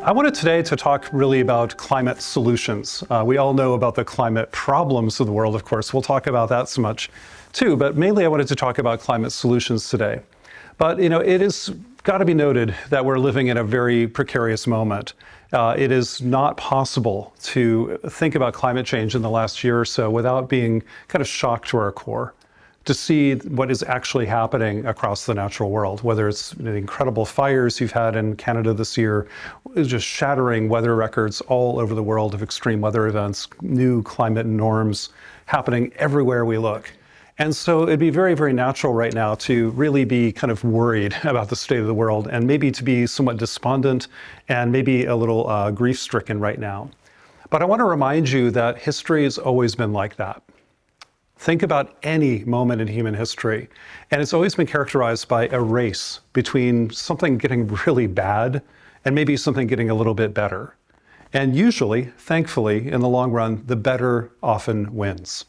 I wanted today to talk really about climate solutions. We all know about the climate problems of the world, of course. We'll talk about that so much too, but mainly I wanted to talk about climate solutions today. But it is got to be noted that we're living in a very precarious moment. It is not possible to think about climate change in the last year or so without being kind of shocked to our core, to see what is actually happening across the natural world, whether it's the incredible fires you've had in Canada this year, just shattering weather records all over the world of extreme weather events, new climate norms happening everywhere we look. And so it'd be very, very natural right now to really be kind of worried about the state of the world and maybe to be somewhat despondent and maybe a little grief-stricken right now. But I want to remind you that history has always been like that. Think about any moment in human history, and it's always been characterized by a race between something getting really bad and maybe something getting a little bit better. And usually, thankfully, in the long run, the better often wins.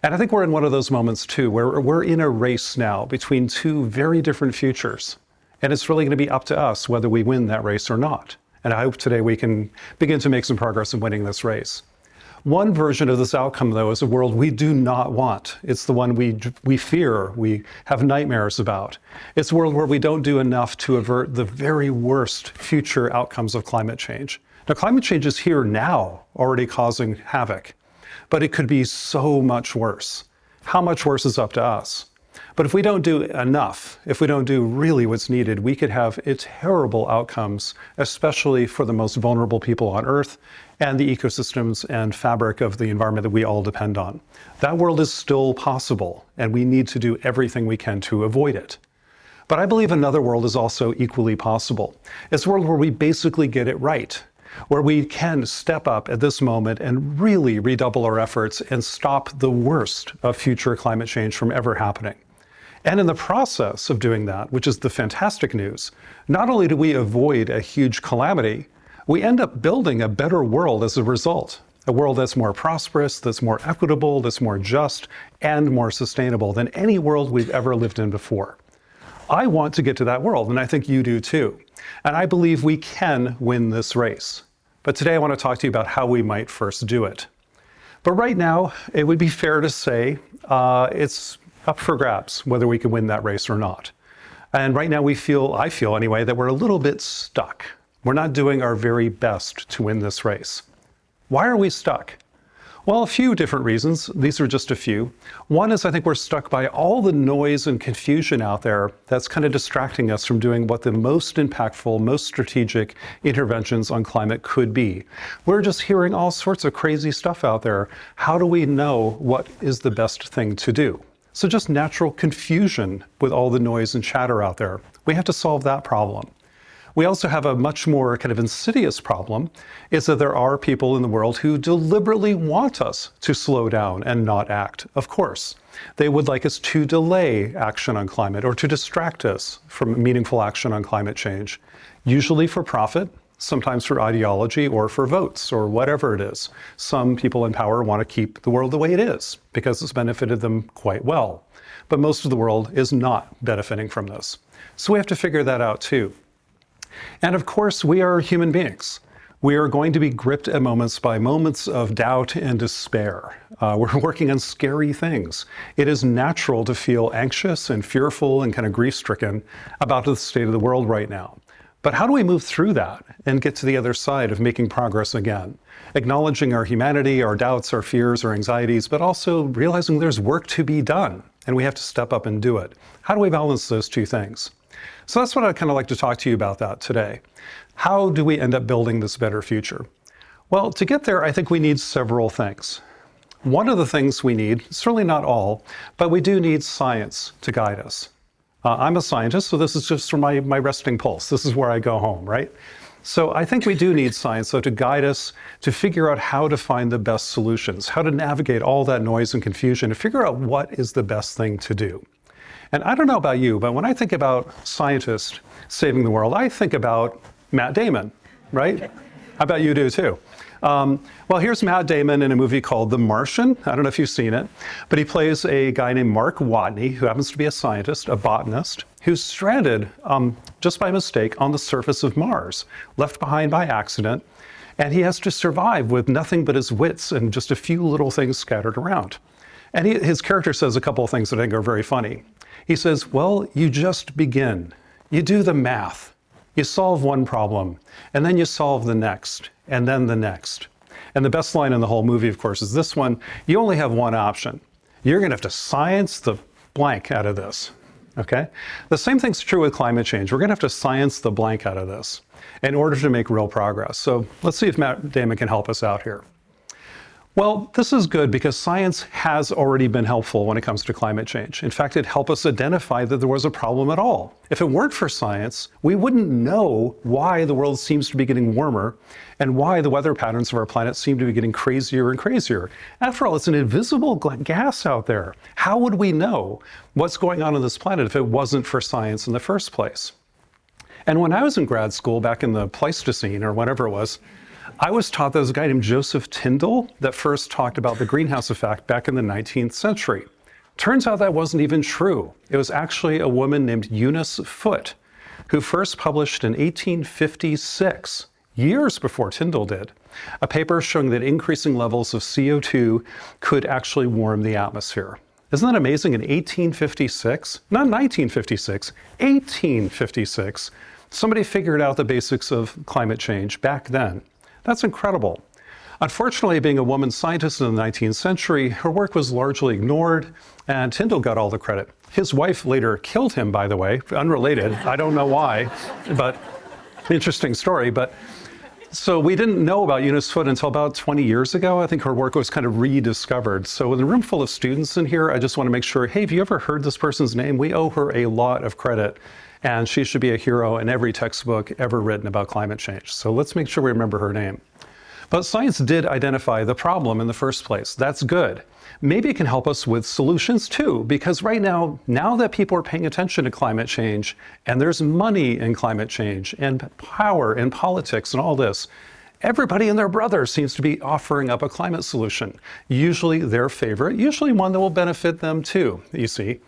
And I think we're in one of those moments too, where we're in a race now between two very different futures. And it's really going to be up to us whether we win that race or not. And I hope today we can begin to make some progress in winning this race. One version of this outcome, though, is a world we do not want. It's the one we fear, we have nightmares about. It's a world where we don't do enough to avert the very worst future outcomes of climate change. Now, climate change is here now, already causing havoc, but it could be so much worse. How much worse is up to us. But if we don't do enough, if we don't do really what's needed, we could have terrible outcomes, especially for the most vulnerable people on Earth and the ecosystems and fabric of the environment that we all depend on. That world is still possible, and we need to do everything we can to avoid it. But I believe another world is also equally possible. It's a world where we basically get it right, where we can step up at this moment and really redouble our efforts and stop the worst of future climate change from ever happening. And in the process of doing that, which is the fantastic news, not only do we avoid a huge calamity, we end up building a better world as a result. A world that's more prosperous, that's more equitable, that's more just, and more sustainable than any world we've ever lived in before. I want to get to that world, and I think you do too. And I believe we can win this race. But today I want to talk to you about how we might first do it. But right now, it would be fair to say it's up for grabs whether we can win that race or not. And right now I feel anyway, that we're a little bit stuck. We're not doing our very best to win this race. Why are we stuck? Well, a few different reasons. These are just a few. One is I think we're stuck by all the noise and confusion out there that's kind of distracting us from doing what the most impactful, most strategic interventions on climate could be. We're just hearing all sorts of crazy stuff out there. How do we know what is the best thing to do? So just natural confusion with all the noise and chatter out there. We have to solve that problem. We also have a much more kind of insidious problem, is that there are people in the world who deliberately want us to slow down and not act. Of course, they would like us to delay action on climate or to distract us from meaningful action on climate change, usually for profit, sometimes for ideology or for votes or whatever it is. Some people in power want to keep the world the way it is because it's benefited them quite well. But most of the world is not benefiting from this. So we have to figure that out too. And of course, we are human beings. We are going to be gripped at moments by moments of doubt and despair. We're working on scary things. It is natural to feel anxious and fearful and kind of grief-stricken about the state of the world right now. But how do we move through that and get to the other side of making progress again? Acknowledging our humanity, our doubts, our fears, our anxieties, but also realizing there's work to be done and we have to step up and do it. How do we balance those two things? So that's what I'd kind of like to talk to you about that today. How do we end up building this better future? Well, to get there, I think we need several things. One of the things we need, certainly not all, but we do need science to guide us. I'm a scientist, so this is just for my resting pulse. This is where I go home, right? So I think we do need science, though, to guide us to figure out how to find the best solutions, how to navigate all that noise and confusion, to figure out what is the best thing to do. And I don't know about you, but when I think about scientists saving the world, I think about Matt Damon, right? I bet you do too. Well, here's Matt Damon in a movie called The Martian. I don't know if you've seen it, but he plays a guy named Mark Watney, who happens to be a scientist, a botanist, who's stranded just by mistake on the surface of Mars, left behind by accident, and he has to survive with nothing but his wits and just a few little things scattered around. And his character says a couple of things that I think are very funny. He says, well, you just begin. You do the math. You solve one problem, and then you solve the next, and then the next. And the best line in the whole movie, of course, is this one. You only have one option. You're going to have to science the blank out of this. Okay? The same thing's true with climate change. We're going to have to science the blank out of this in order to make real progress. So let's see if Matt Damon can help us out here. Well, this is good because science has already been helpful when it comes to climate change. In fact, it helped us identify that there was a problem at all. If it weren't for science, we wouldn't know why the world seems to be getting warmer and why the weather patterns of our planet seem to be getting crazier and crazier. After all, it's an invisible gas out there. How would we know what's going on this planet if it wasn't for science in the first place? And when I was in grad school back in the Pleistocene or whatever it was, I was taught there was a guy named Joseph Tyndall that first talked about the greenhouse effect back in the 19th century. Turns out that wasn't even true. It was actually a woman named Eunice Foot who first published in 1856, years before Tyndall did, a paper showing that increasing levels of CO2 could actually warm the atmosphere. Isn't that amazing? In 1856, not 1956, 1856, somebody figured out the basics of climate change back then. That's incredible. Unfortunately, being a woman scientist in the 19th century, her work was largely ignored, and Tyndall got all the credit. His wife later killed him, by the way, unrelated. I don't know why, but interesting story. But so we didn't know about Eunice Foot until about 20 years ago. I think her work was kind of rediscovered. So with a room full of students in here, I just want to make sure, hey, have you ever heard this person's name? We owe her a lot of credit. And she should be a hero in every textbook ever written about climate change. So let's make sure we remember her name. But science did identify the problem in the first place. That's good. Maybe it can help us with solutions too, because right now that people are paying attention to climate change, and there's money in climate change, and power in politics and all this, everybody and their brother seems to be offering up a climate solution. Usually their favorite, usually one that will benefit them too, you see.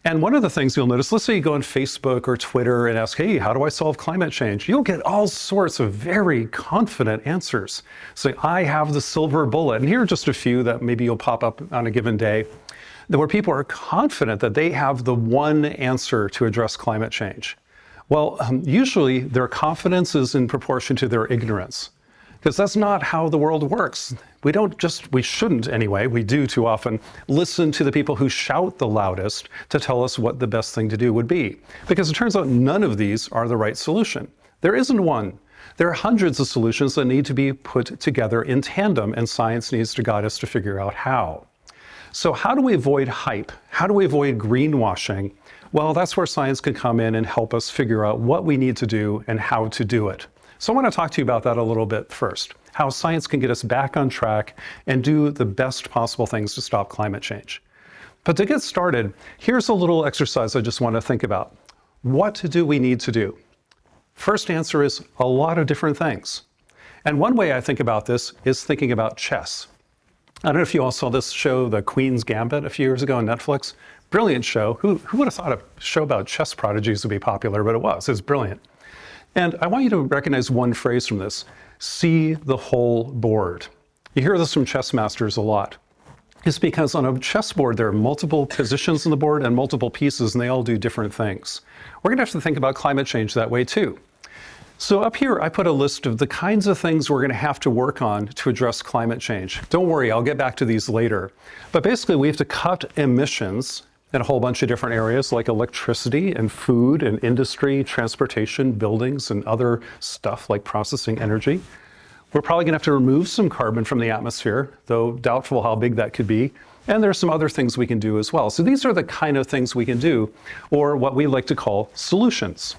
And one of the things you'll notice, let's say you go on Facebook or Twitter and ask, hey, how do I solve climate change? You'll get all sorts of very confident answers. Say, I have the silver bullet. And here are just a few that maybe you'll pop up on a given day, where people are confident that they have the one answer to address climate change. Well, usually their confidence is in proportion to their ignorance, because that's not how the world works. We shouldn't anyway, we do too often, listen to the people who shout the loudest to tell us what the best thing to do would be. Because it turns out none of these are the right solution. There isn't one. There are hundreds of solutions that need to be put together in tandem, and science needs to guide us to figure out how. So how do we avoid hype? How do we avoid greenwashing? Well, that's where science can come in and help us figure out what we need to do and how to do it. So I want to talk to you about that a little bit first, how science can get us back on track and do the best possible things to stop climate change. But to get started, here's a little exercise I just want to think about. What do we need to do? First answer is a lot of different things. And one way I think about this is thinking about chess. I don't know if you all saw this show, The Queen's Gambit, a few years ago on Netflix. Brilliant show. Who would have thought a show about chess prodigies would be popular, but it was. It's brilliant. And I want you to recognize one phrase from this: see the whole board. You hear this from chess masters a lot. It's because on a chessboard, there are multiple positions on the board and multiple pieces, and they all do different things. We're going to have to think about climate change that way too. So up here, I put a list of the kinds of things we're going to have to work on to address climate change. Don't worry, I'll get back to these later. But basically, we have to cut emissions in a whole bunch of different areas like electricity and food and industry, transportation, buildings, and other stuff like processing energy. We're probably going to have to remove some carbon from the atmosphere, though doubtful how big that could be. And there's some other things we can do as well. So these are the kind of things we can do, or what we like to call solutions.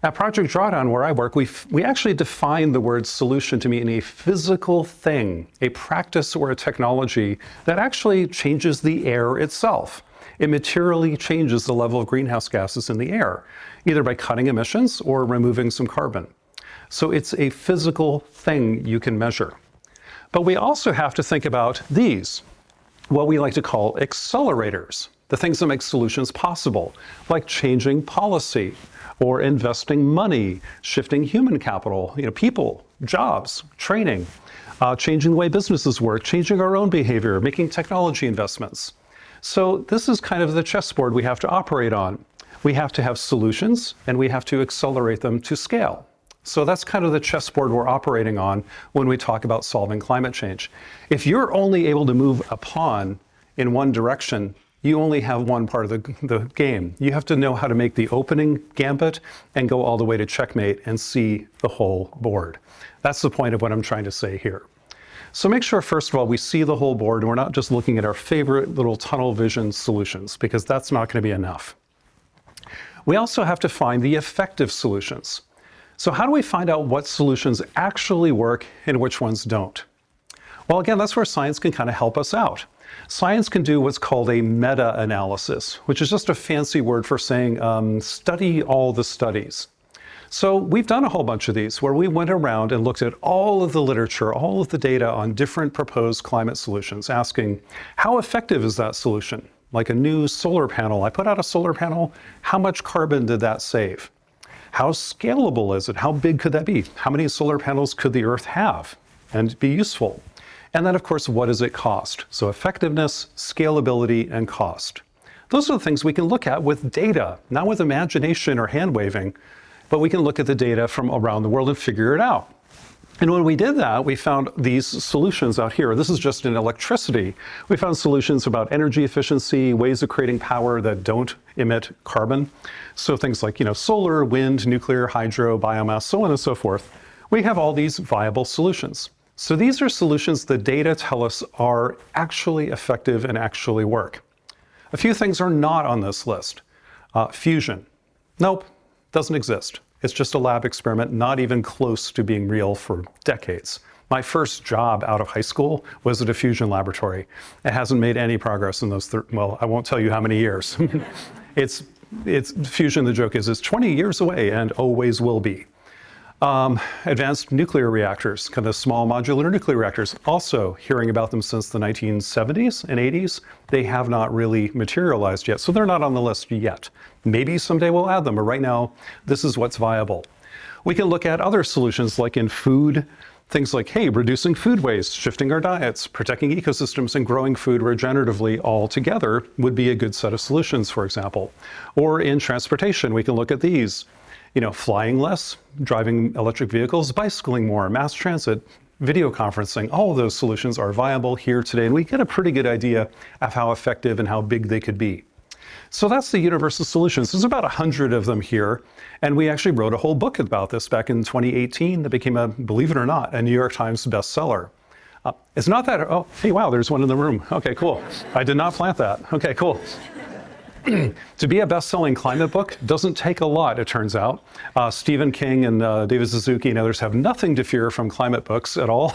At Project Drawdown, where I work, we actually define the word solution to mean a physical thing, a practice or a technology that actually changes the air itself. It materially changes the level of greenhouse gases in the air, either by cutting emissions or removing some carbon. So it's a physical thing you can measure. But we also have to think about these, what we like to call accelerators, the things that make solutions possible, like changing policy or investing money, shifting human capital, people, jobs, training, changing the way businesses work, changing our own behavior, making technology investments. So this is kind of the chessboard we have to operate on. We have to have solutions and we have to accelerate them to scale. So that's kind of the chessboard we're operating on when we talk about solving climate change. If you're only able to move a pawn in one direction, you only have one part of the game. You have to know how to make the opening gambit and go all the way to checkmate and see the whole board. That's the point of what I'm trying to say here. So make sure, first of all, we see the whole board and we're not just looking at our favorite little tunnel vision solutions, because that's not going to be enough. We also have to find the effective solutions. So how do we find out what solutions actually work and which ones don't? Well, again, that's where science can kind of help us out. Science can do what's called a meta-analysis, which is just a fancy word for saying study all the studies. So we've done a whole bunch of these where we went around and looked at all of the literature, all of the data on different proposed climate solutions, asking how effective is that solution? Like a new solar panel. I put out a solar panel, how much carbon did that save? How scalable is it? How big could that be? How many solar panels could the Earth have and be useful? And then, of course, what does it cost? So effectiveness, scalability, and cost. Those are the things we can look at with data, not with imagination or hand-waving, but we can look at the data from around the world and figure it out. And when we did that, we found these solutions out here. This is just in electricity. We found solutions about energy efficiency, ways of creating power that don't emit carbon. So things like, solar, wind, nuclear, hydro, biomass, so on and so forth. We have all these viable solutions. So these are solutions the data tell us are actually effective and actually work. A few things are not on this list. Fusion. Nope, doesn't exist. It's just a lab experiment, not even close to being real for decades. My first job out of high school was at a fusion laboratory. It hasn't made any progress in those, well, I won't tell you how many years. It's fusion, the joke is 20 years away and always will be. Advanced nuclear reactors, kind of small modular nuclear reactors, also hearing about them since the 1970s and 80s. They have not really materialized yet, so they're not on the list yet. Maybe someday we'll add them, but right now, this is what's viable. We can look at other solutions like in food, things like, hey, reducing food waste, shifting our diets, protecting ecosystems, and growing food regeneratively all together would be a good set of solutions, for example. Or in transportation, we can look at these. Flying less, driving electric vehicles, bicycling more, mass transit, video conferencing, all of those solutions are viable here today, and we get a pretty good idea of how effective and how big they could be. So that's the universe of solutions. There's about 100 of them here, and we actually wrote a whole book about this back in 2018 that became believe it or not, a New York Times bestseller. It's not that, oh, hey, wow, there's one in the room. Okay, cool. I did not plant that. Okay, cool. To be a best-selling climate book doesn't take a lot, it turns out. Stephen King and David Suzuki and others have nothing to fear from climate books at all.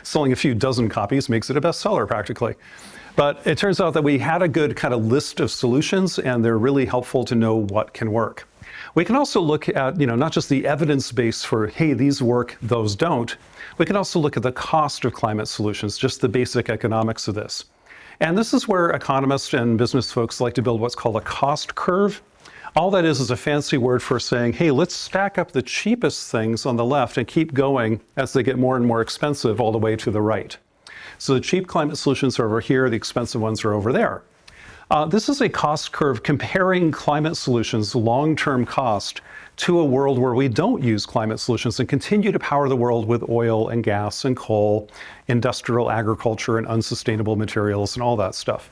Selling a few dozen copies makes it a bestseller practically. But it turns out that we had a good kind of list of solutions, and they're really helpful to know what can work. We can also look at, not just the evidence base for, hey, these work, those don't. We can also look at the cost of climate solutions, just the basic economics of this. And this is where economists and business folks like to build what's called a cost curve. All that is a fancy word for saying, hey, let's stack up the cheapest things on the left and keep going as they get more and more expensive all the way to the right. So the cheap climate solutions are over here, the expensive ones are over there. This is a cost curve comparing climate solutions' long-term cost to a world where we don't use climate solutions and continue to power the world with oil and gas and coal, industrial agriculture and unsustainable materials and all that stuff.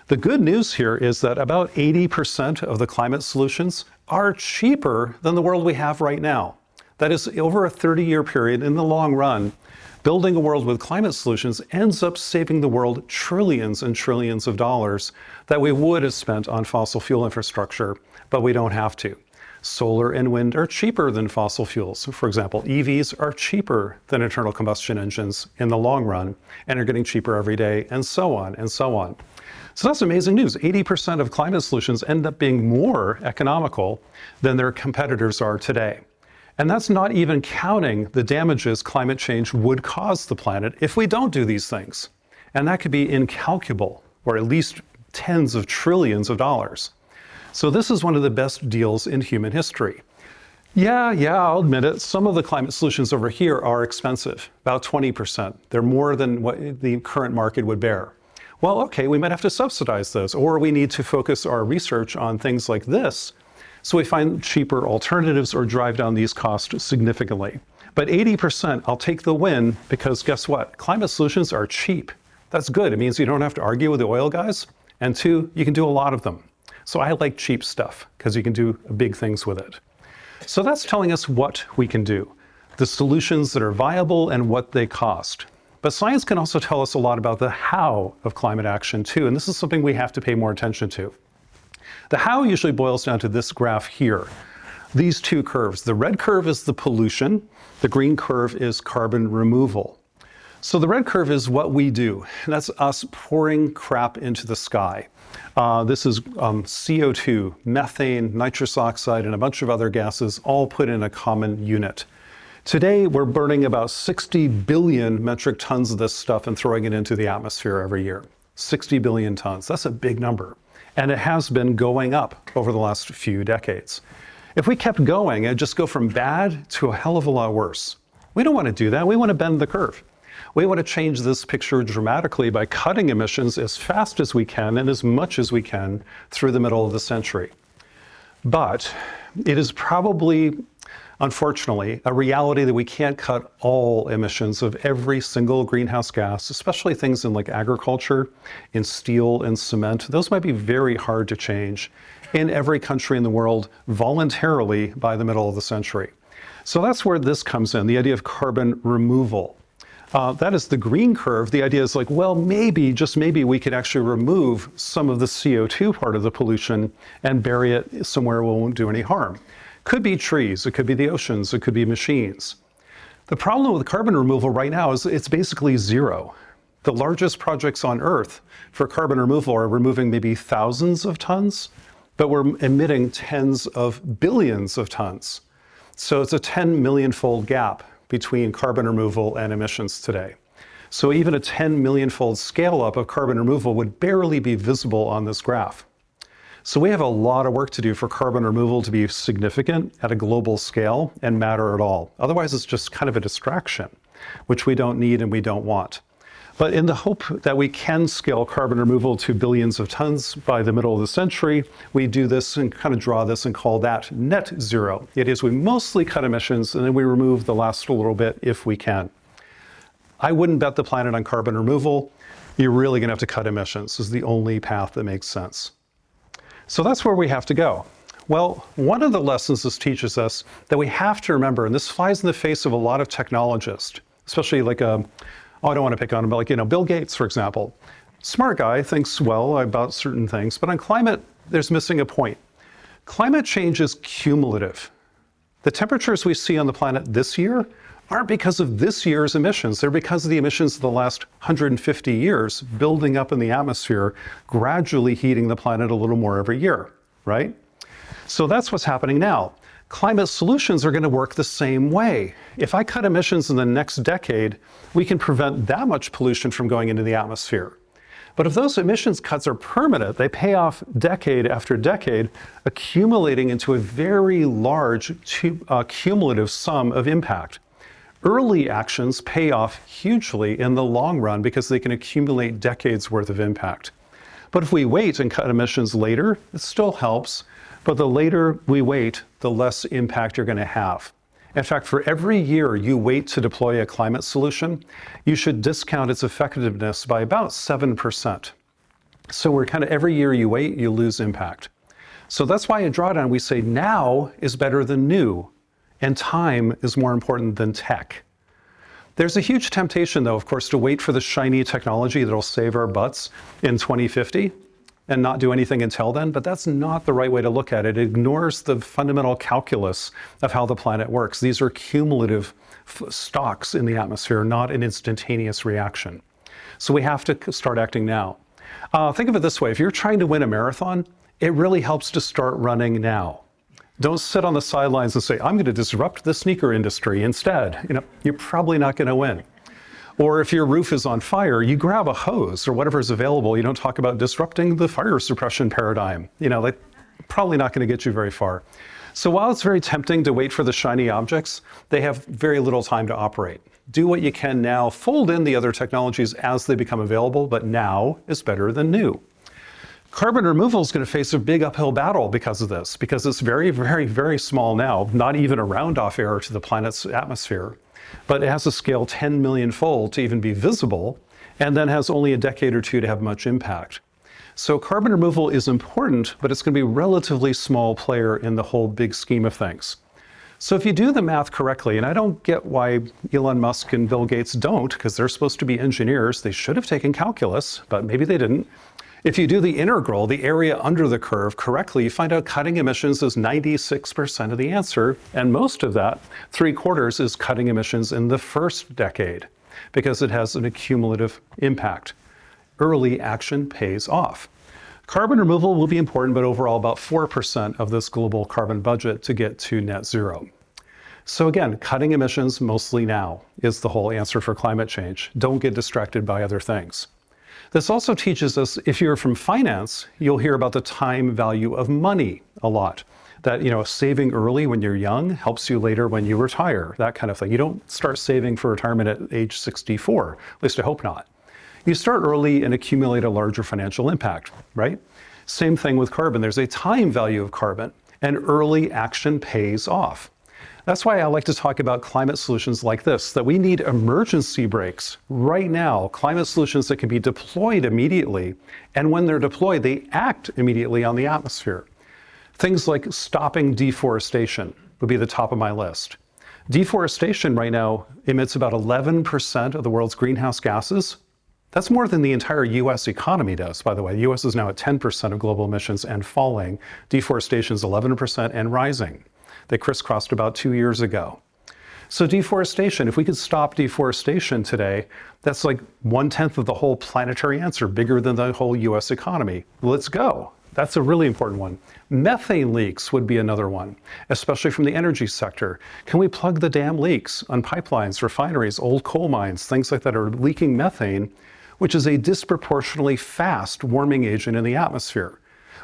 The good news here is that about 80% of the climate solutions are cheaper than the world we have right now. That is, over a 30-year period, in the long run, building a world with climate solutions ends up saving the world trillions and trillions of dollars that we would have spent on fossil fuel infrastructure, but we don't have to. Solar and wind are cheaper than fossil fuels. For example, EVs are cheaper than internal combustion engines in the long run and are getting cheaper every day, and so on and so on. So that's amazing news. 80% of climate solutions end up being more economical than their competitors are today. And that's not even counting the damages climate change would cause the planet if we don't do these things. And that could be incalculable, or at least tens of trillions of dollars. So this is one of the best deals in human history. Yeah, I'll admit it. Some of the climate solutions over here are expensive, about 20%. They're more than what the current market would bear. Well, okay, we might have to subsidize those, or we need to focus our research on things like this, so we find cheaper alternatives or drive down these costs significantly. But 80%, I'll take the win, because guess what? Climate solutions are cheap. That's good. It means you don't have to argue with the oil guys, and two, you can do a lot of them. So I like cheap stuff, because you can do big things with it. So that's telling us what we can do, the solutions that are viable and what they cost. But science can also tell us a lot about the how of climate action too, and this is something we have to pay more attention to. The how usually boils down to this graph here. These two curves. The red curve is the pollution, the green curve is carbon removal. So the red curve is what we do, and that's us pouring crap into the sky. This is CO2, methane, nitrous oxide, and a bunch of other gases all put in a common unit. Today, we're burning about 60 billion metric tons of this stuff and throwing it into the atmosphere every year. 60 billion tons. That's a big number. And it has been going up over the last few decades. If we kept going, it'd just go from bad to a hell of a lot worse. We don't want to do that. We want to bend the curve. We want to change this picture dramatically by cutting emissions as fast as we can and as much as we can through the middle of the century. But it is probably, unfortunately, a reality that we can't cut all emissions of every single greenhouse gas, especially things in like agriculture, in steel and cement. Those might be very hard to change in every country in the world voluntarily by the middle of the century. So that's where this comes in, the idea of carbon removal. That is the green curve. The idea is like, well, maybe, just maybe, we could actually remove some of the CO2 part of the pollution and bury it somewhere where it won't do any harm. Could be trees, it could be the oceans, it could be machines. The problem with carbon removal right now is it's basically zero. The largest projects on Earth for carbon removal are removing maybe thousands of tons, but we're emitting tens of billions of tons. So it's a 10 million-fold gap between carbon removal and emissions today. So even a 10 million-fold scale up of carbon removal would barely be visible on this graph. So we have a lot of work to do for carbon removal to be significant at a global scale and matter at all. Otherwise, it's just kind of a distraction, which we don't need and we don't want. But in the hope that we can scale carbon removal to billions of tons by the middle of the century, we do this and kind of draw this and call that net zero. It is we mostly cut emissions and then we remove the last little bit if we can. I wouldn't bet the planet on carbon removal. You're really going to have to cut emissions. This is the only path that makes sense. So that's where we have to go. Well, one of the lessons this teaches us that we have to remember, and this flies in the face of a lot of technologists, especially like I don't want to pick on him, but like, Bill Gates, for example. Smart guy, thinks well about certain things, but on climate, there's missing a point. Climate change is cumulative. The temperatures we see on the planet this year aren't because of this year's emissions. They're because of the emissions of the last 150 years building up in the atmosphere, gradually heating the planet a little more every year, right? So that's what's happening now. Climate solutions are going to work the same way. If I cut emissions in the next decade, we can prevent that much pollution from going into the atmosphere. But if those emissions cuts are permanent, they pay off decade after decade, accumulating into a very large cumulative sum of impact. Early actions pay off hugely in the long run because they can accumulate decades worth of impact. But if we wait and cut emissions later, it still helps. But the later we wait, the less impact you're going to have. In fact, for every year you wait to deploy a climate solution, you should discount its effectiveness by about 7%. So we're kind of every year you wait, you lose impact. So that's why in Drawdown we say now is better than new, and time is more important than tech. There's a huge temptation, though, of course, to wait for the shiny technology that'll save our butts in 2050. And not do anything until then, but that's not the right way to look at it. It ignores the fundamental calculus of how the planet works. These are cumulative stocks in the atmosphere, not an instantaneous reaction. So we have to start acting now. Think of it this way. If you're trying to win a marathon, it really helps to start running now. Don't sit on the sidelines and say, I'm going to disrupt the sneaker industry instead. You're probably not going to win. Or if your roof is on fire, you grab a hose or whatever is available. You don't talk about disrupting the fire suppression paradigm. They're probably not going to get you very far. So while it's very tempting to wait for the shiny objects, they have very little time to operate. Do what you can now, fold in the other technologies as they become available, but now is better than new. Carbon removal is going to face a big uphill battle because of this, because it's very, very, very small now, not even a round-off error to the planet's atmosphere, but it has to scale 10 million-fold to even be visible, and then has only a decade or two to have much impact. So carbon removal is important, but it's going to be a relatively small player in the whole big scheme of things. So if you do the math correctly, and I don't get why Elon Musk and Bill Gates don't, because they're supposed to be engineers, they should have taken calculus, but maybe they didn't. If you do the integral, the area under the curve, correctly, you find out cutting emissions is 96% of the answer, and most of that, 3/4, is cutting emissions in the first decade, because it has an accumulative impact. Early action pays off. Carbon removal will be important, but overall about 4% of this global carbon budget to get to net zero. So again, cutting emissions mostly now is the whole answer for climate change. Don't get distracted by other things. This also teaches us, if you're from finance, you'll hear about the time value of money a lot. That, saving early when you're young helps you later when you retire, that kind of thing. You don't start saving for retirement at age 64, at least I hope not. You start early and accumulate a larger financial impact, right? Same thing with carbon. There's a time value of carbon, and early action pays off. That's why I like to talk about climate solutions like this, that we need emergency brakes right now, climate solutions that can be deployed immediately, and when they're deployed, they act immediately on the atmosphere. Things like stopping deforestation would be the top of my list. Deforestation right now emits about 11% of the world's greenhouse gases. That's more than the entire US economy does, by the way. The US is now at 10% of global emissions and falling. Deforestation is 11% and rising. They crisscrossed about 2 years ago. So deforestation, if we could stop deforestation today, that's like 1/10 of the whole planetary answer, bigger than the whole US economy. Let's go. That's a really important one. Methane leaks would be another one, especially from the energy sector. Can we plug the damn leaks on pipelines, refineries, old coal mines, things like that are leaking methane, which is a disproportionately fast warming agent in the atmosphere?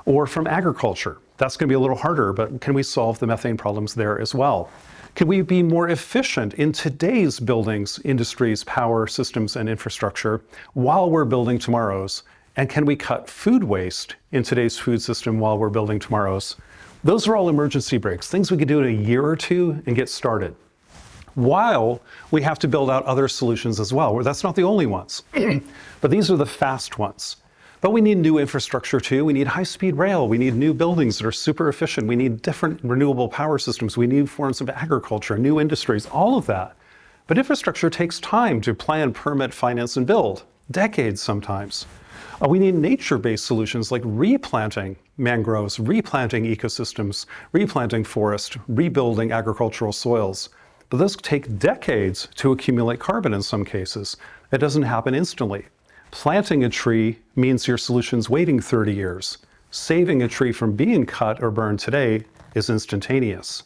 Or from agriculture. That's going to be a little harder, but can we solve the methane problems there as well? Can we be more efficient in today's buildings, industries, power systems, and infrastructure while we're building tomorrow's? And can we cut food waste in today's food system while we're building tomorrow's? Those are all emergency brakes, things we could do in a year or two and get started. While we have to build out other solutions as well. That's not the only ones, but these are the fast ones. But we need new infrastructure too. We need high-speed rail. We need new buildings that are super efficient. We need different renewable power systems. We need forms of agriculture, new industries, all of that. But infrastructure takes time to plan, permit, finance, and build, decades sometimes. We need nature-based solutions like replanting mangroves, replanting ecosystems, replanting forest, rebuilding agricultural soils. But those take decades to accumulate carbon in some cases. It doesn't happen instantly. Planting a tree means your solution's waiting 30 years. Saving a tree from being cut or burned today is instantaneous.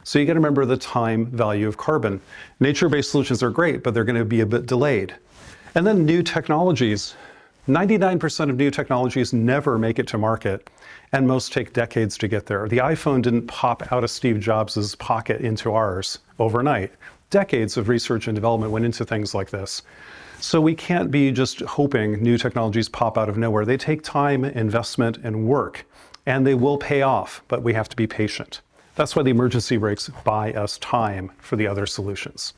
So you got to remember the time value of carbon. Nature-based solutions are great, but they're going to be a bit delayed. And then new technologies. 99% of new technologies never make it to market, and most take decades to get there. The iPhone didn't pop out of Steve Jobs' pocket into ours overnight. Decades of research and development went into things like this. So we can't be just hoping new technologies pop out of nowhere. They take time, investment, and work, and they will pay off, but we have to be patient. That's why the emergency brakes buy us time for the other solutions.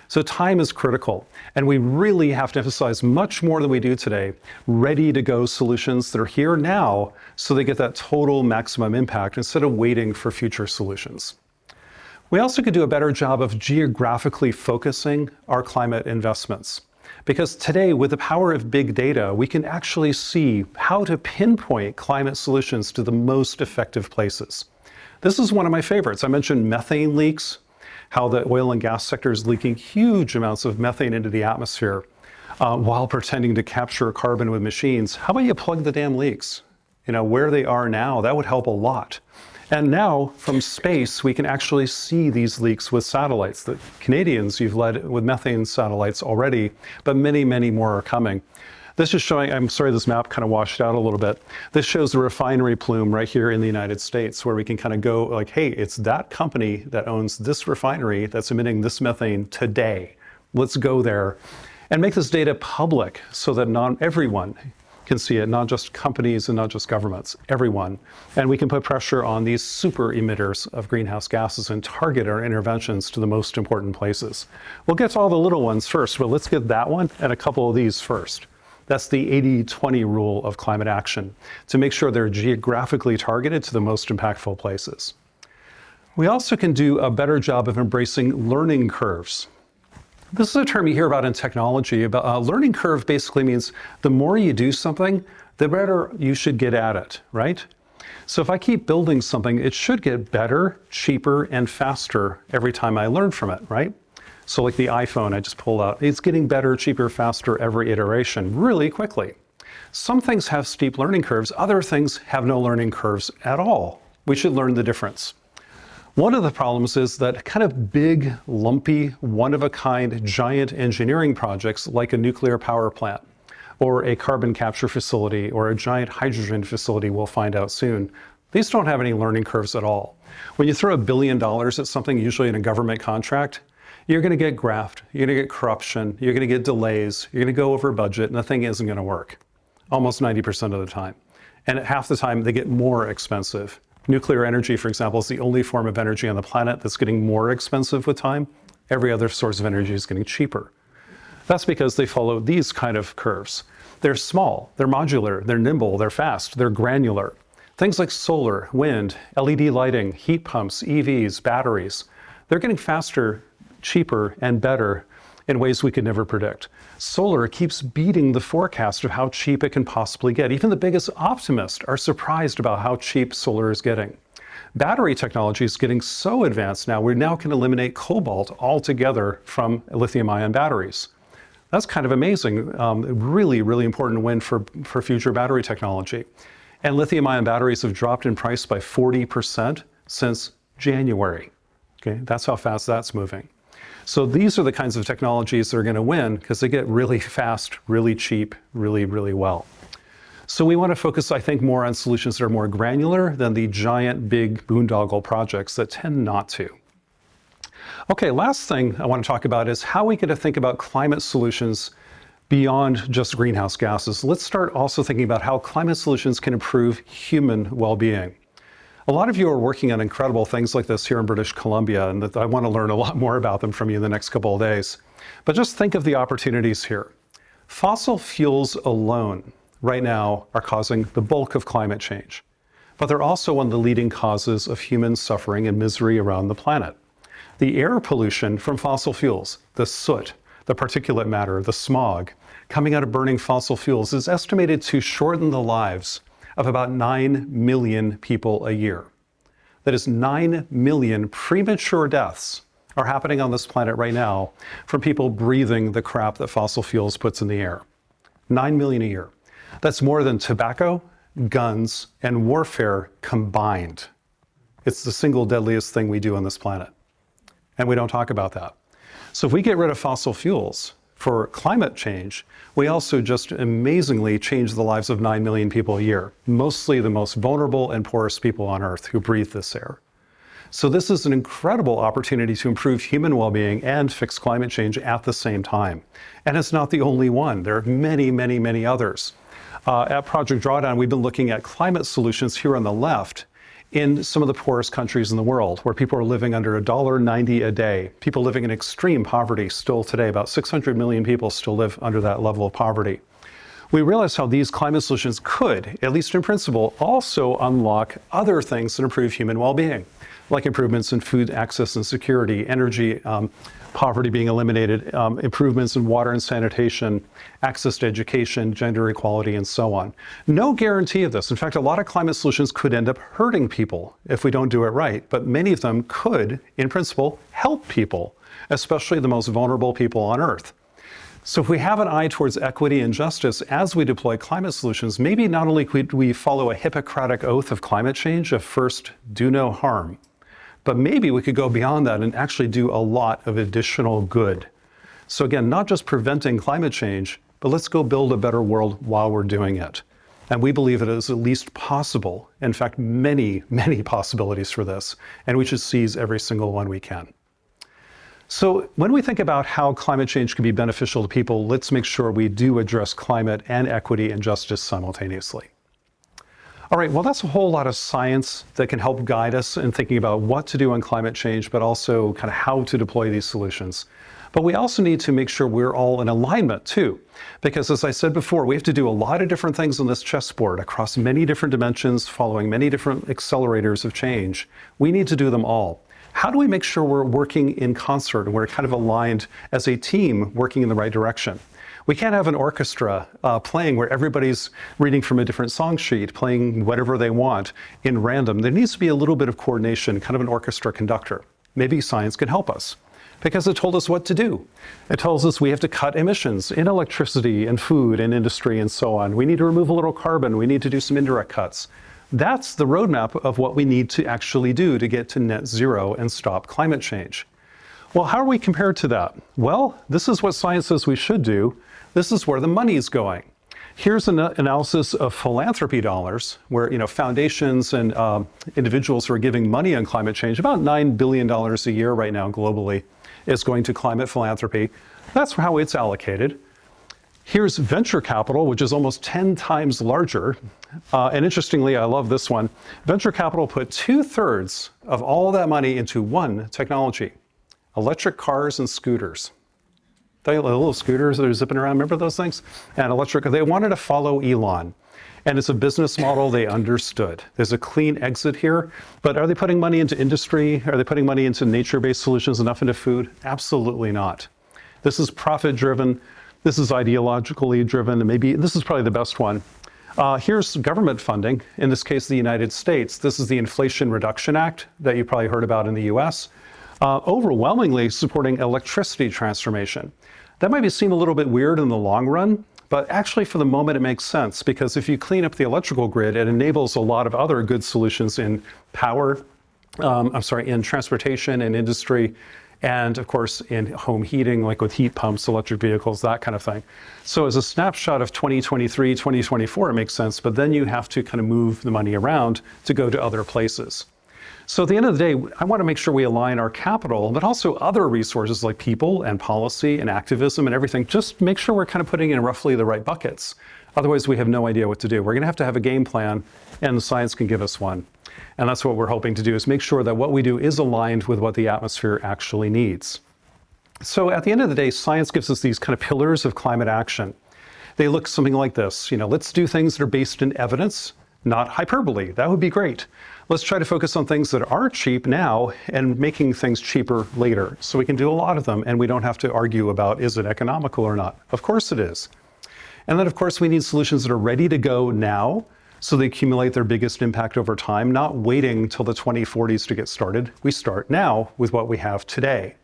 So time is critical, and we really have to emphasize much more than we do today, ready-to-go solutions that are here now so they get that total maximum impact instead of waiting for future solutions. We also could do a better job of geographically focusing our climate investments. Because today, with the power of big data, we can actually see how to pinpoint climate solutions to the most effective places. This is one of my favorites. I mentioned methane leaks, how the oil and gas sector is leaking huge amounts of methane into the atmosphere while pretending to capture carbon with machines. How about you plug the damn leaks? Where they are now, that would help a lot. And now, from space, we can actually see these leaks with satellites. The Canadians, you've led with methane satellites already, but many, many more are coming. This is showing, I'm sorry, this map kind of washed out a little bit. This shows the refinery plume right here in the United States, where we can kind of go like, hey, it's that company that owns this refinery that's emitting this methane today. Let's go there and make this data public so that not everyone can see it, not just companies and not just governments, everyone. And we can put pressure on these super emitters of greenhouse gases and target our interventions to the most important places. We'll get to all the little ones first, but let's get that one and a couple of these first. That's the 80-20 rule of climate action, to make sure they're geographically targeted to the most impactful places. We also can do a better job of embracing learning curves. This is a term you hear about in technology. A learning curve basically means the more you do something, the better you should get at it, right? So if I keep building something, it should get better, cheaper, and faster every time I learn from it, right? So like the iPhone I just pulled out, it's getting better, cheaper, faster every iteration really quickly. Some things have steep learning curves, other things have no learning curves at all. We should learn the difference. One of the problems is that kind of big, lumpy, one-of-a-kind, giant engineering projects like a nuclear power plant or a carbon capture facility or a giant hydrogen facility we'll find out soon, these don't have any learning curves at all. When you throw $1 billion at something, usually in a government contract, you're going to get graft, you're going to get corruption, you're going to get delays, you're going to go over budget, and the thing isn't going to work almost 90% of the time. And at half the time, they get more expensive. Nuclear energy, for example, is the only form of energy on the planet that's getting more expensive with time. Every other source of energy is getting cheaper. That's because they follow these kind of curves. They're small, they're modular, they're nimble, they're fast, they're granular. Things like solar, wind, LED lighting, heat pumps, EVs, batteries, they're getting faster, cheaper, and better in ways we could never predict. Solar keeps beating the forecast of how cheap it can possibly get. Even the biggest optimists are surprised about how cheap solar is getting. Battery technology is getting so advanced now, we now can eliminate cobalt altogether from lithium-ion batteries. That's kind of amazing. Really, really important win for future battery technology. And lithium-ion batteries have dropped in price by 40% since January. Okay, that's how fast that's moving. So these are the kinds of technologies that are going to win because they get really fast, really cheap, really, really well. So we want to focus, I think, more on solutions that are more granular than the giant, big boondoggle projects that tend not to. Okay, last thing I want to talk about is how we get to think about climate solutions beyond just greenhouse gases. Let's start also thinking about how climate solutions can improve human well-being. A lot of you are working on incredible things like this here in British Columbia, and I want to learn a lot more about them from you in the next couple of days. But just think of the opportunities here. Fossil fuels alone right now are causing the bulk of climate change, but they're also one of the leading causes of human suffering and misery around the planet. The air pollution from fossil fuels, the soot, the particulate matter, the smog, coming out of burning fossil fuels is estimated to shorten the lives of about 9 million people a year. That is 9 million premature deaths are happening on this planet right now from people breathing the crap that fossil fuels puts in the air. 9 million a year. That's more than tobacco, guns, and warfare combined. It's the single deadliest thing we do on this planet. And we don't talk about that. So if we get rid of fossil fuels for climate change, we also just amazingly change the lives of 9 million people a year, mostly the most vulnerable and poorest people on Earth who breathe this air. So this is an incredible opportunity to improve human well-being and fix climate change at the same time. And it's not the only one. There are many, many, many others. At Project Drawdown, we've been looking at climate solutions here on the left in some of the poorest countries in the world, where people are living under $1.90 a day. People living in extreme poverty still today. About 600 million people still live under that level of poverty. We realized how these climate solutions could, at least in principle, also unlock other things that improve human well-being, like improvements in food access and security, energy poverty being eliminated, improvements in water and sanitation, access to education, gender equality, and so on. No guarantee of this. In fact, a lot of climate solutions could end up hurting people if we don't do it right, but many of them could, in principle, help people, especially the most vulnerable people on Earth. So if we have an eye towards equity and justice as we deploy climate solutions, maybe not only could we follow a Hippocratic oath of climate change of first, do no harm, but maybe we could go beyond that and actually do a lot of additional good. So again, not just preventing climate change, but let's go build a better world while we're doing it. And we believe it is at least possible, in fact, many, many possibilities for this, and we should seize every single one we can. So when we think about how climate change can be beneficial to people, let's make sure we do address climate and equity and justice simultaneously. All right, well, that's a whole lot of science that can help guide us in thinking about what to do on climate change, but also kind of how to deploy these solutions. But we also need to make sure we're all in alignment too, because as I said before, we have to do a lot of different things on this chessboard across many different dimensions, following many different accelerators of change. We need to do them all. How do we make sure we're working in concert and we're kind of aligned as a team working in the right direction? We can't have an orchestra playing where everybody's reading from a different song sheet, playing whatever they want in random. There needs to be a little bit of coordination, kind of an orchestra conductor. Maybe science can help us because it told us what to do. It tells us we have to cut emissions in electricity and food and industry and so on. We need to remove a little carbon. We need to do some indirect cuts. That's the roadmap of what we need to actually do to get to net zero and stop climate change. Well, how are we compared to that? Well, this is what science says we should do. This is where the money is going. Here's an analysis of philanthropy dollars, where foundations and individuals who are giving money on climate change, about $9 billion a year right now globally, is going to climate philanthropy. That's how it's allocated. Here's venture capital, which is almost 10 times larger. And interestingly, I love this one. Venture capital put 2/3 of all that money into one technology: electric cars and scooters. The little scooters that are zipping around, remember those things? And electric, they wanted to follow Elon. And it's a business model they understood. There's a clean exit here, but are they putting money into industry? Are they putting money into nature-based solutions, enough into food? Absolutely not. This is profit-driven. This is ideologically driven, and maybe this is probably the best one. Here's government funding, in this case, the United States. This is the Inflation Reduction Act that you probably heard about in the US, overwhelmingly supporting electricity transformation. That might seem a little bit weird in the long run, but actually for the moment it makes sense, because if you clean up the electrical grid, it enables a lot of other good solutions in power, in transportation and industry, and of course in home heating, like with heat pumps, electric vehicles, that kind of thing. So as a snapshot of 2023, 2024, it makes sense, but then you have to kind of move the money around to go to other places. So at the end of the day, I want to make sure we align our capital, but also other resources like people and policy and activism and everything. Just make sure we're kind of putting in roughly the right buckets. Otherwise, we have no idea what to do. We're going to have a game plan, and the science can give us one. And that's what we're hoping to do, is make sure that what we do is aligned with what the atmosphere actually needs. So at the end of the day, science gives us these kind of pillars of climate action. They look something like this. Let's do things that are based in evidence, not hyperbole. That would be great. Let's try to focus on things that are cheap now and making things cheaper later. So we can do a lot of them, and we don't have to argue about, is it economical or not? Of course it is. And then, of course, we need solutions that are ready to go now, so they accumulate their biggest impact over time, not waiting till the 2040s to get started. We start now with what we have today.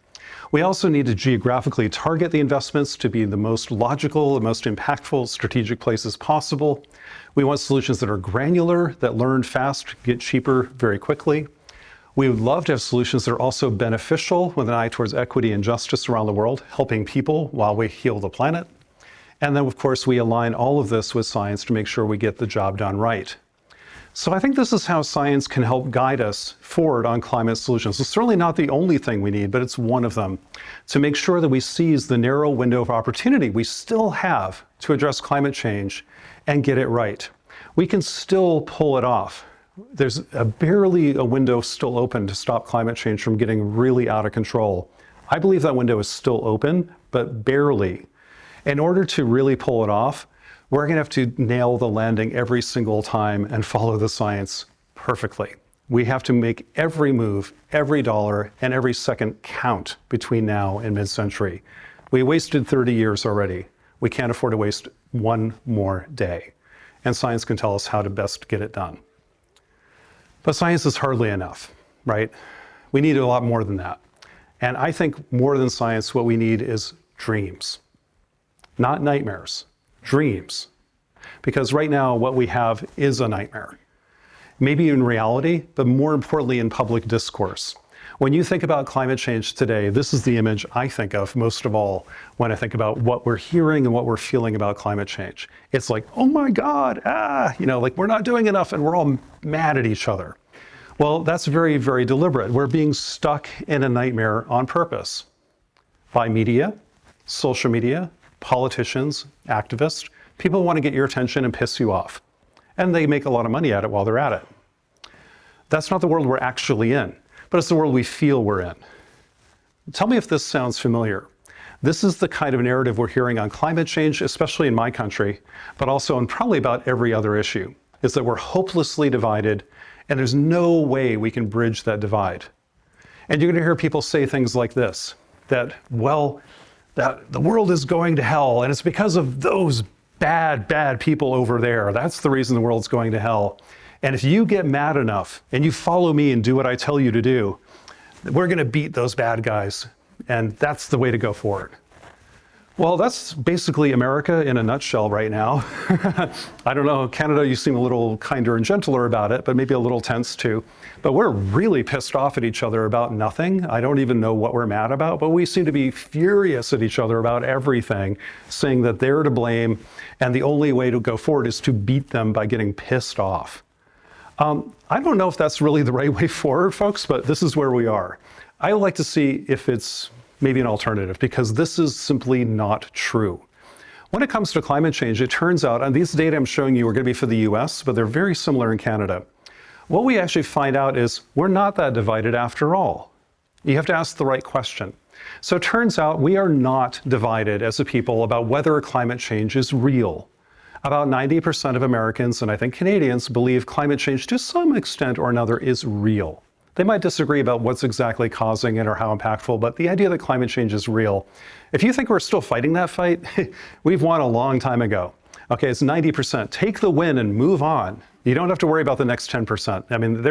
We also need to geographically target the investments to be the most logical, the most impactful strategic places possible. We want solutions that are granular, that learn fast, get cheaper very quickly. We would love to have solutions that are also beneficial with an eye towards equity and justice around the world, helping people while we heal the planet. And then, of course, we align all of this with science to make sure we get the job done right. So I think this is how science can help guide us forward on climate solutions. It's certainly not the only thing we need, but it's one of them, to make sure that we seize the narrow window of opportunity we still have to address climate change and get it right. We can still pull it off. There's barely a window still open to stop climate change from getting really out of control. I believe that window is still open, but barely. In order to really pull it off, we're going to have to nail the landing every single time and follow the science perfectly. We have to make every move, every dollar, and every second count between now and mid-century. We wasted 30 years already. We can't afford to waste one more day. And science can tell us how to best get it done. But science is hardly enough, right? We need a lot more than that. And I think more than science, what we need is dreams. not nightmares, dreams. Because right now, what we have is a nightmare. Maybe in reality, but more importantly in public discourse. When you think about climate change today, this is the image I think of most of all when I think about what we're hearing and what we're feeling about climate change. It's like, oh my God, like we're not doing enough and we're all mad at each other. Well, that's very, very deliberate. We're being stuck in a nightmare on purpose by media, social media, politicians, activists. People want to get your attention and piss you off. And they make a lot of money at it while they're at it. That's not the world we're actually in, but it's the world we feel we're in. Tell me if this sounds familiar. This is the kind of narrative we're hearing on climate change, especially in my country, but also on probably about every other issue, is that we're hopelessly divided and there's no way we can bridge that divide. And you're going to hear people say things like this, that the world is going to hell and it's because of those bad people over there. That's the reason the world's going to hell. And if you get mad enough and you follow me and do what I tell you to do, we're going to beat those bad guys. And that's the way to go forward. Well, that's basically America in a nutshell right now. I don't know, Canada, you seem a little kinder and gentler about it, but maybe a little tense too. But we're really pissed off at each other about nothing. I don't even know what we're mad about, but we seem to be furious at each other about everything, saying that they're to blame, and the only way to go forward is to beat them by getting pissed off. I don't know if that's really the right way forward, folks, but this is where we are. I like to see if it's maybe an alternative, because this is simply not true. When it comes to climate change, it turns out, and these data I'm showing you are going to be for the US, but they're very similar in Canada. What we actually find out is we're not that divided after all. You have to ask the right question. So it turns out we are not divided as a people about whether climate change is real. About 90% of Americans, and I think Canadians, believe climate change to some extent or another is real. They might disagree about what's exactly causing it or how impactful, but the idea that climate change is real, if you think we're still fighting that fight, we've won a long time ago. Okay, it's 90%. Take the win and move on. You don't have to worry about the next 10%. I mean,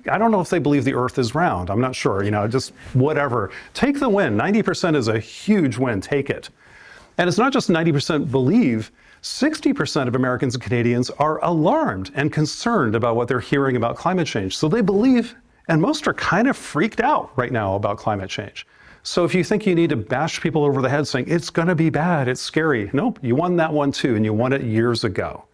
I don't know if they believe the earth is round. I'm not sure, just whatever. Take the win. 90% is a huge win. Take it. And it's not just 90% believe. 60% of Americans and Canadians are alarmed and concerned about what they're hearing about climate change. So they believe, and most are kind of freaked out right now about climate change. So if you think you need to bash people over the head saying, it's going to be bad, it's scary. Nope, you won that one too, and you won it years ago.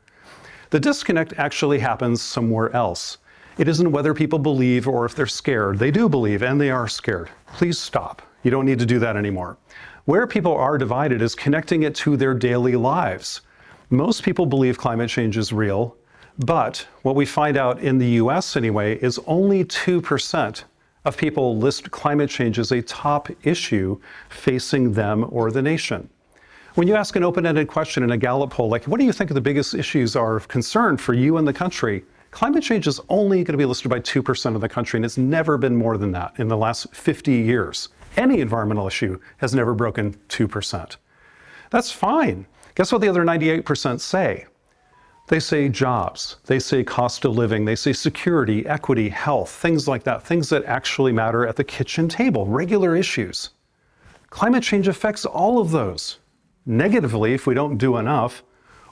The disconnect actually happens somewhere else. It isn't whether people believe or if they're scared. They do believe, and they are scared. Please stop. You don't need to do that anymore. Where people are divided is connecting it to their daily lives. Most people believe climate change is real, but what we find out in the US anyway is only 2% of people list climate change as a top issue facing them or the nation. When you ask an open-ended question in a Gallup poll, like, what do you think the biggest issues are of concern for you and the country? Climate change is only going to be listed by 2% of the country, and it's never been more than that in the last 50 years. Any environmental issue has never broken 2%. That's fine. Guess what the other 98% say? They say jobs, they say cost of living, they say security, equity, health, things like that, things that actually matter at the kitchen table, regular issues. Climate change affects all of those, negatively if we don't do enough,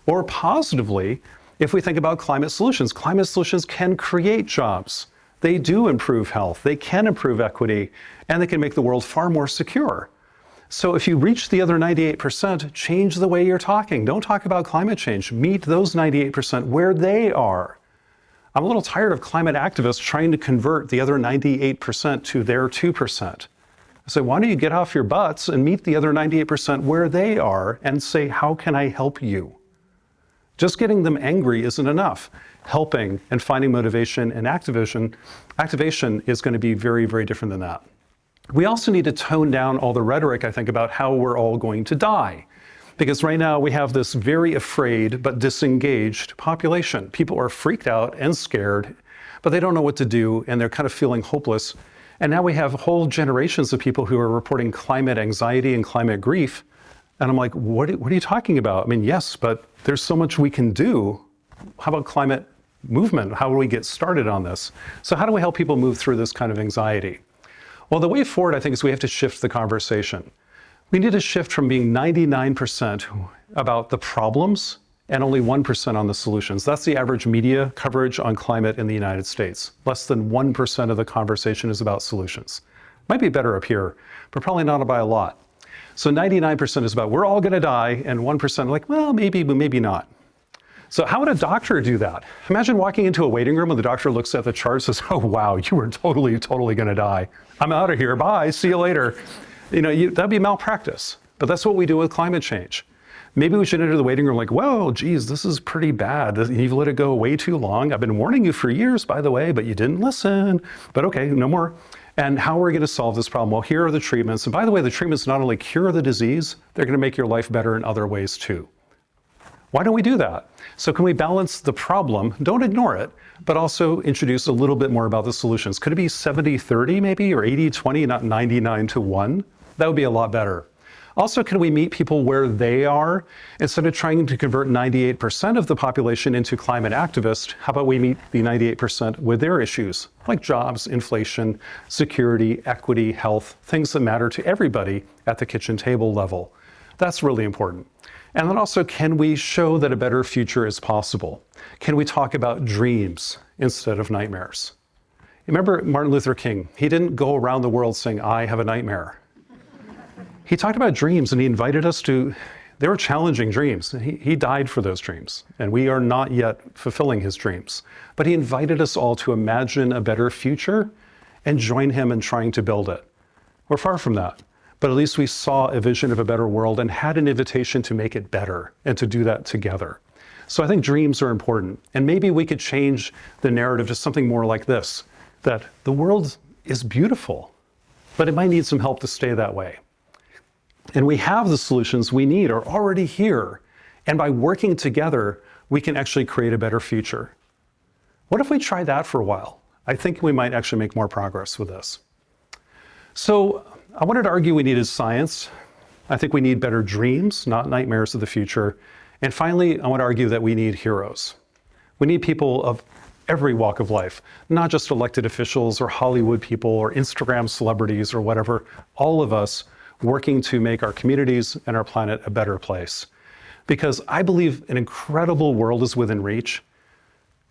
or positively if we think about climate solutions. Climate solutions can create jobs. They do improve health, they can improve equity, and they can make the world far more secure. So if you reach the other 98%, change the way you're talking. Don't talk about climate change. Meet those 98% where they are. I'm a little tired of climate activists trying to convert the other 98% to their 2%. So why don't you get off your butts and meet the other 98% where they are and say, how can I help you? Just getting them angry isn't enough. Helping and finding motivation and activation is going to be very, very different than that. We also need to tone down all the rhetoric, I think, about how we're all going to die. Because right now we have this very afraid but disengaged population. People are freaked out and scared, but they don't know what to do, and they're kind of feeling hopeless. And now we have whole generations of people who are reporting climate anxiety and climate grief. And I'm like, what are you talking about? I mean, yes, but there's so much we can do. How about climate movement? How do we get started on this? So how do we help people move through this kind of anxiety? Well, the way forward, I think, is we have to shift the conversation. We need to shift from being 99% about the problems and only 1% on the solutions. That's the average media coverage on climate in the United States. Less than 1% of the conversation is about solutions. Might be better up here, but probably not by a lot. So 99% is about we're all going to die, and 1% like, well, maybe, but maybe not. So how would a doctor do that? Imagine walking into a waiting room and the doctor looks at the chart and says, oh, wow, you are totally going to die. I'm out of here. Bye. See you later. That'd be malpractice. But that's what we do with climate change. Maybe we should enter the waiting room like, whoa, geez, this is pretty bad. You've let it go way too long. I've been warning you for years, by the way, but you didn't listen. But okay, no more. And how are we going to solve this problem? Well, here are the treatments. And by the way, the treatments not only cure the disease, they're going to make your life better in other ways too. Why don't we do that? So can we balance the problem, don't ignore it, but also introduce a little bit more about the solutions? Could it be 70-30 maybe, or 80-20, not 99-1? That would be a lot better. Also, can we meet people where they are? Instead of trying to convert 98% of the population into climate activists, how about we meet the 98% with their issues, like jobs, inflation, security, equity, health, things that matter to everybody at the kitchen table level. That's really important. And then also, can we show that a better future is possible? Can we talk about dreams instead of nightmares? Remember Martin Luther King? He didn't go around the world saying, I have a nightmare. He talked about dreams and he invited us to, they were challenging dreams. He died for those dreams and we are not yet fulfilling his dreams. But he invited us all to imagine a better future and join him in trying to build it. We're far from that, but at least we saw a vision of a better world and had an invitation to make it better and to do that together. So I think dreams are important. And maybe we could change the narrative to something more like this, that the world is beautiful, but it might need some help to stay that way. And we have the solutions we need are already here. And by working together, we can actually create a better future. What if we try that for a while? I think we might actually make more progress with this. So I wanted to argue we needed science. I think we need better dreams, not nightmares of the future. And finally, I want to argue that we need heroes. We need people of every walk of life, not just elected officials or Hollywood people or Instagram celebrities or whatever, all of us working to make our communities and our planet a better place. Because I believe an incredible world is within reach.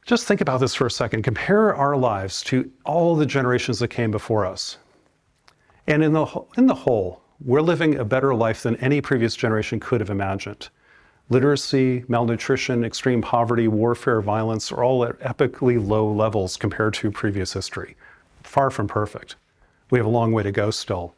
Just think about this for a second. Compare our lives to all the generations that came before us. And in the whole, we're living a better life than any previous generation could have imagined. Literacy, malnutrition, extreme poverty, warfare, violence are all at epically low levels compared to previous history. Far from perfect. We have a long way to go still.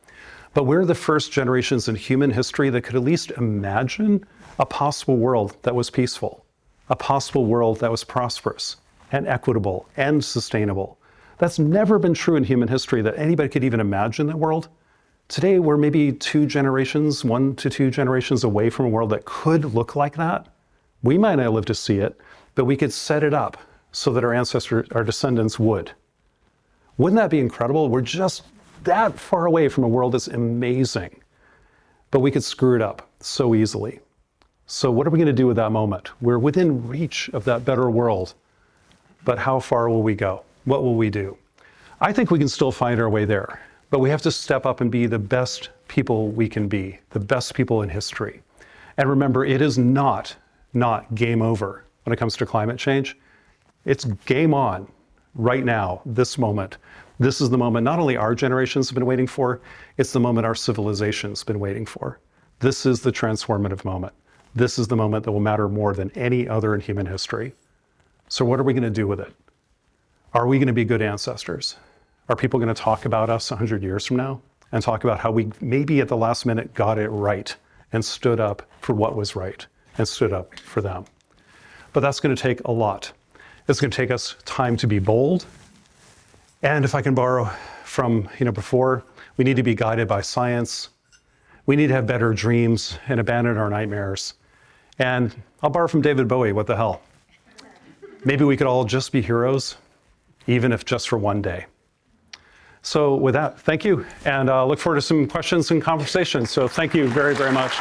But we're the first generations in human history that could at least imagine a possible world that was peaceful, a possible world that was prosperous and equitable and sustainable. That's never been true in human history, that anybody could even imagine that world. Today, we're maybe 1 to 2 generations away from a world that could look like that. We might not live to see it, but we could set it up so that our ancestors, our descendants would. Wouldn't that be incredible? We're just that far away from a world that's amazing, but we could screw it up so easily. So what are we going to do with that moment? We're within reach of that better world, but how far will we go? What will we do? I think we can still find our way there, but we have to step up and be the best people we can be, the best people in history. And remember, it is not game over when it comes to climate change. It's game on right now, this moment. This is the moment not only our generations have been waiting for, it's the moment our civilization's been waiting for. This is the transformative moment. This is the moment that will matter more than any other in human history. So what are we going to do with it? Are we going to be good ancestors? Are people going to talk about us 100 years from now and talk about how we maybe at the last minute got it right and stood up for what was right and stood up for them? But that's going to take a lot. It's going to take us time to be bold. And if I can borrow from before, we need to be guided by science. We need to have better dreams and abandon our nightmares. And I'll borrow from David Bowie, what the hell? Maybe we could all just be heroes, even if just for one day. So with that, thank you. And look forward to some questions and conversations. So thank you very, very much.